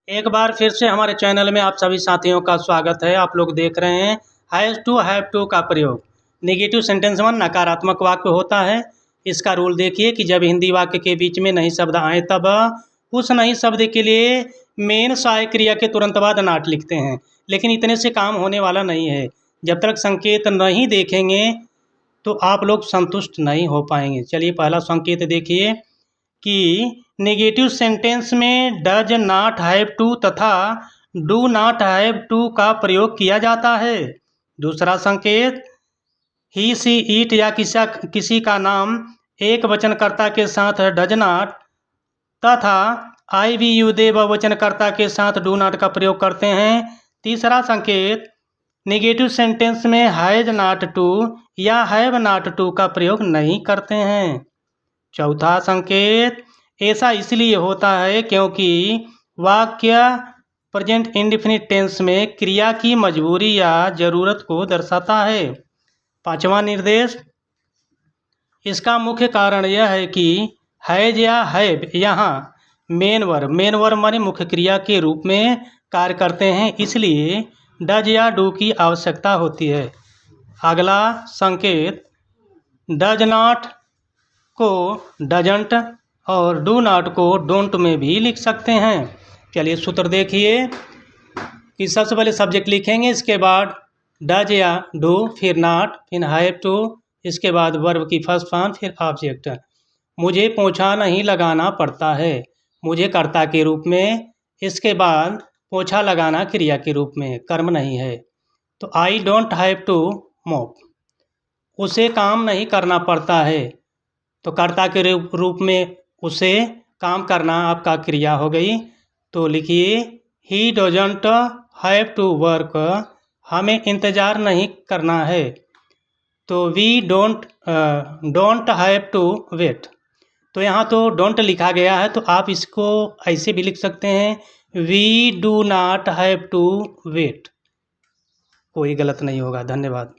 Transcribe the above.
एक बार फिर से हमारे चैनल में आप सभी साथियों का स्वागत है। आप लोग देख रहे हैं हैव टू का प्रयोग। नेगेटिव सेंटेंस वन नकारात्मक वाक्य होता है। इसका रूल देखिए कि जब हिंदी वाक्य के बीच में नई शब्द आए तब उस नई शब्द के लिए मेन सहायक क्रिया के तुरंत बाद नॉट लिखते हैं। लेकिन इतने से काम होने वाला नहीं है। जब तक संकेत नहीं देखेंगे तो आप लोग संतुष्ट नहीं हो पाएंगे। चलिए पहला संकेत देखिए कि नेगेटिव सेंटेंस में डज नॉट हैव टू तथा डू नॉट हैव टू का प्रयोग किया जाता है। दूसरा संकेत ही सी इट या किसी का नाम एक वचनकर्ता के साथ डज नॉट तथा आई वी यू दे बहुवचनकर्ता के साथ डू नॉट का प्रयोग करते हैं। तीसरा संकेत नेगेटिव सेंटेंस में हैज नॉट टू या हैव नॉट टू का प्रयोग नहीं करते हैं। चौथा संकेत ऐसा इसलिए होता है क्योंकि वाक्य प्रेजेंट इंडेफिनिट टेंस में क्रिया की मजबूरी या ज़रूरत को दर्शाता है। पांचवा निर्देश, इसका मुख्य कारण यह है कि हैज या हैव यहाँ मेन वर्ब माने मुख्य क्रिया के रूप में कार्य करते हैं, इसलिए डज या डू की आवश्यकता होती है। अगला संकेत डज नॉट को डजंट और डू नॉट को डोंट में भी लिख सकते हैं। चलिए सूत्र देखिए कि सबसे पहले सब्जेक्ट लिखेंगे, इसके बाद डज या डू, फिर नॉट, फिर हैव टू, इसके बाद वर्ब की फर्स्ट फॉर्म, फिर ऑब्जेक्ट। मुझे पोछा नहीं लगाना पड़ता है, मुझे कर्ता के रूप में, इसके बाद पोछा लगाना क्रिया के रूप में, कर्म नहीं है। तो I don't have to mop, उसे काम नहीं करना पड़ता है, तो कर्ता के रूप में उसे काम करना आपका क्रिया हो गई। तो लिखिए he doesn't have to work, हमें इंतज़ार नहीं करना है, तो we don't have to wait. तो यहाँ तो डोंट लिखा गया है, तो आप इसको ऐसे भी लिख सकते हैं we do not have to wait, कोई गलत नहीं होगा। धन्यवाद।